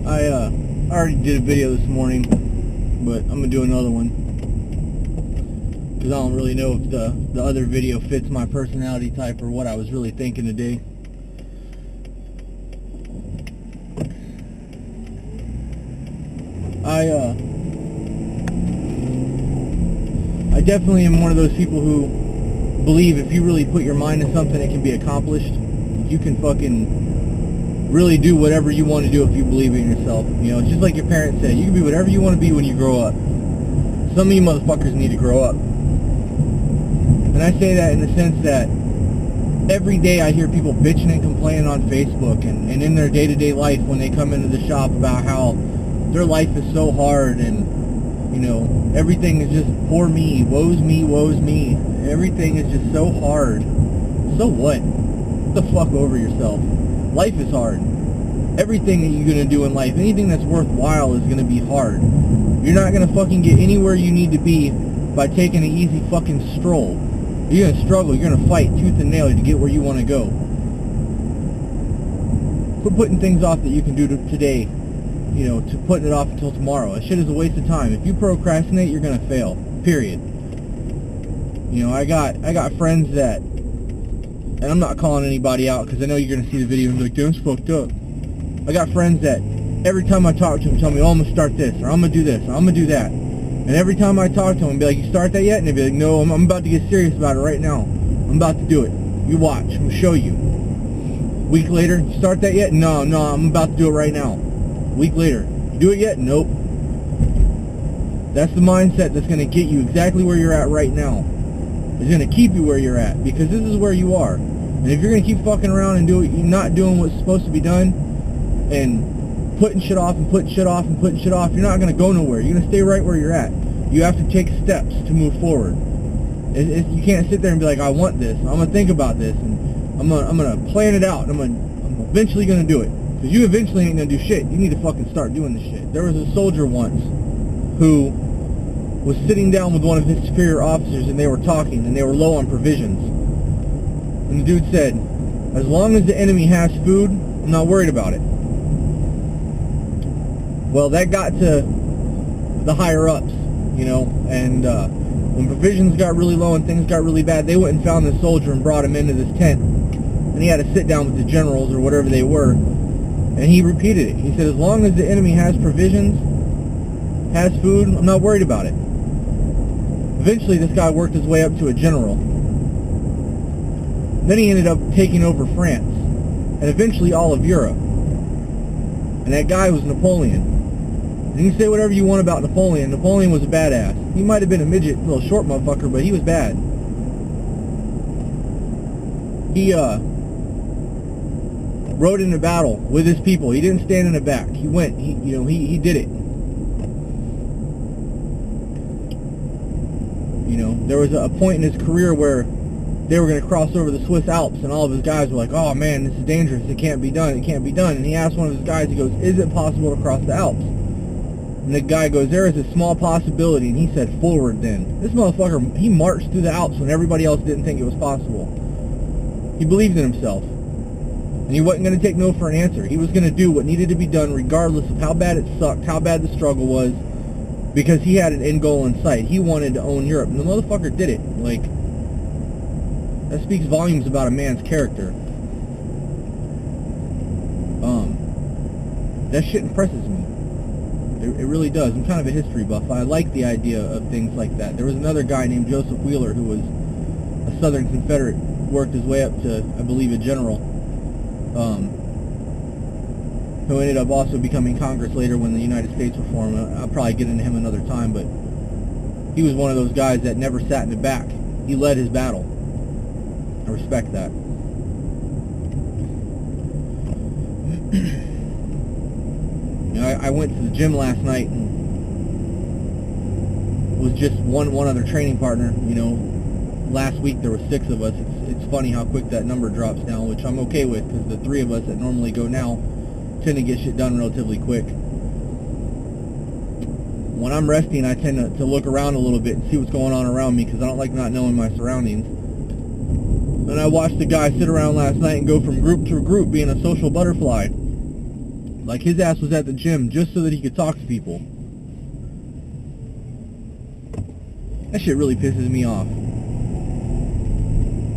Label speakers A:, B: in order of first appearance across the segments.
A: I already did a video this morning, but I'm gonna do another one because I don't really know if the other video fits my personality type or what I was really thinking today. I definitely am one of those people who believe if you really put your mind to something, it can be accomplished. You can fucking really do whatever you want to do if you believe in yourself. You know, it's just like your parents said, you can be whatever you want to be when you grow up. Some of you motherfuckers need to grow up. And I say that in the sense that every day I hear people bitching and complaining on Facebook and in their day-to-day life when they come into the shop about how their life is so hard and, you know, everything is just poor me, woes me, woes me. Everything is just so hard. So what? Get the fuck over yourself. Life is hard. Everything that you're going to do in life, anything that's worthwhile is going to be hard. You're not going to fucking get anywhere you need to be by taking an easy fucking stroll. You're going to struggle. You're going to fight tooth and nail to get where you want to go. Quit putting things off that you can do today, you know, to putting it off until tomorrow. That shit is a waste of time. If you procrastinate, you're going to fail. Period. You know, I got friends that, and I'm not calling anybody out because I know you're going to see the video and be like, that's fucked up. I got friends that every time I talk to them tell me, oh, I'm going to start this, or I'm going to do this, or I'm going to do that. And every time I talk to them, be like, you start that yet? And they'd be like, no, I'm about to get serious about it right now. I'm about to do it. You watch. I'm going to show you. Week later, you start that yet? No, I'm about to do it right now. Week later, you do it yet? Nope. That's the mindset that's going to get you exactly where you're at right now. It's going to keep you where you're at, because this is where you are. And if you're going to keep fucking around and not doing what's supposed to be done, and putting shit off and putting shit off and putting shit off, you're not going to go nowhere. You're going to stay right where you're at. You have to take steps to move forward. You can't sit there and be like, I want this. I'm going to think about this, and I'm going to plan it out, and I'm eventually going to do it. Because you eventually ain't going to do shit. You need to fucking start doing this shit. There was a soldier once who was sitting down with one of his superior officers, and they were talking, and they were low on provisions. And the dude said, as long as the enemy has food, I'm not worried about it. Well, that got to the higher-ups, you know, and when provisions got really low and things got really bad, they went and found this soldier and brought him into this tent. And he had to sit down with the generals or whatever they were, and he repeated it. He said, as long as the enemy has provisions, has food, I'm not worried about it. Eventually, this guy worked his way up to a general. Then he ended up taking over France, and eventually all of Europe. And that guy was Napoleon. And you can say whatever you want about Napoleon. Napoleon was a badass. He might have been a midget, little short motherfucker, but he was bad. He rode into battle with his people. He didn't stand in the back. He went. He did it. You know, there was a point in his career where they were going to cross over the Swiss Alps, and all of his guys were like, oh man, this is dangerous, it can't be done, it can't be done. And he asked one of his guys, he goes, is it possible to cross the Alps? And the guy goes, there is a small possibility. And he said, forward then. This motherfucker, he marched through the Alps when everybody else didn't think it was possible. He believed in himself. And he wasn't going to take no for an answer. He was going to do what needed to be done regardless of how bad it sucked, how bad the struggle was, because he had an end goal in sight. He wanted to own Europe. And the motherfucker did it. Like, that speaks volumes about a man's character. That shit impresses me. It really does. I'm kind of a history buff. I like the idea of things like that. There was another guy named Joseph Wheeler who was a Southern Confederate, worked his way up to, I believe, a general, who ended up also becoming Congress later when the United States were formed. I'll probably get into him another time, but he was one of those guys that never sat in the back. He led his battle. I respect that. You know, I went to the gym last night and was just one other training partner. You know, last week there were 6 of us. It's funny how quick that number drops now, which I'm okay with, because the 3 of us that normally go now tend to get shit done relatively quick. When I'm resting, I tend to look around a little bit and see what's going on around me, because I don't like not knowing my surroundings. And I watched the guy sit around last night and go from group to group being a social butterfly. Like, his ass was at the gym just so that he could talk to people. That shit really pisses me off.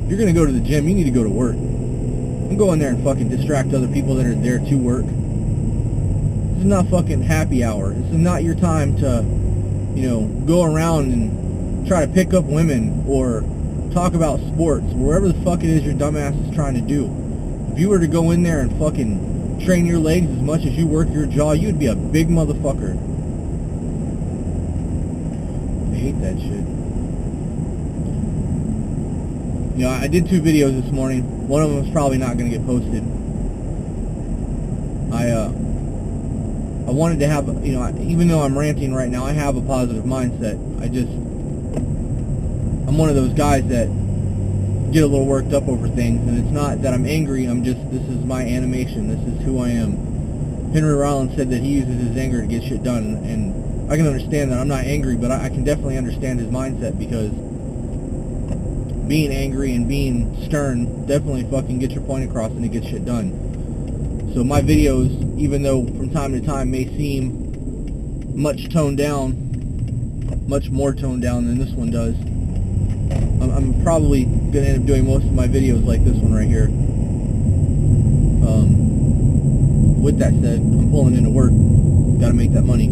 A: If you're gonna go to the gym, you need to go to work. Don't go in there and fucking distract other people that are there to work. This is not fucking happy hour. This is not your time to, you know, go around and try to pick up women or talk about sports, wherever the fuck it is your dumbass is trying to do. If you were to go in there and fucking train your legs as much as you work your jaw, you'd be a big motherfucker. I hate that shit. You know, I did 2 videos this morning. One of them is probably not going to get posted. I wanted to have, you know, even though I'm ranting right now, I have a positive mindset. I'm one of those guys that get a little worked up over things, and it's not that I'm angry, this is my animation, this is who I am. Henry Rollins said that he uses his anger to get shit done, and I can understand that. I'm not angry, but I can definitely understand his mindset, because being angry and being stern definitely fucking gets your point across and it gets shit done. So my videos, even though from time to time may seem much toned down, much more toned down than this one does, I'm probably going to end up doing most of my videos like this one right here. With that said, I'm pulling into work. Got to make that money.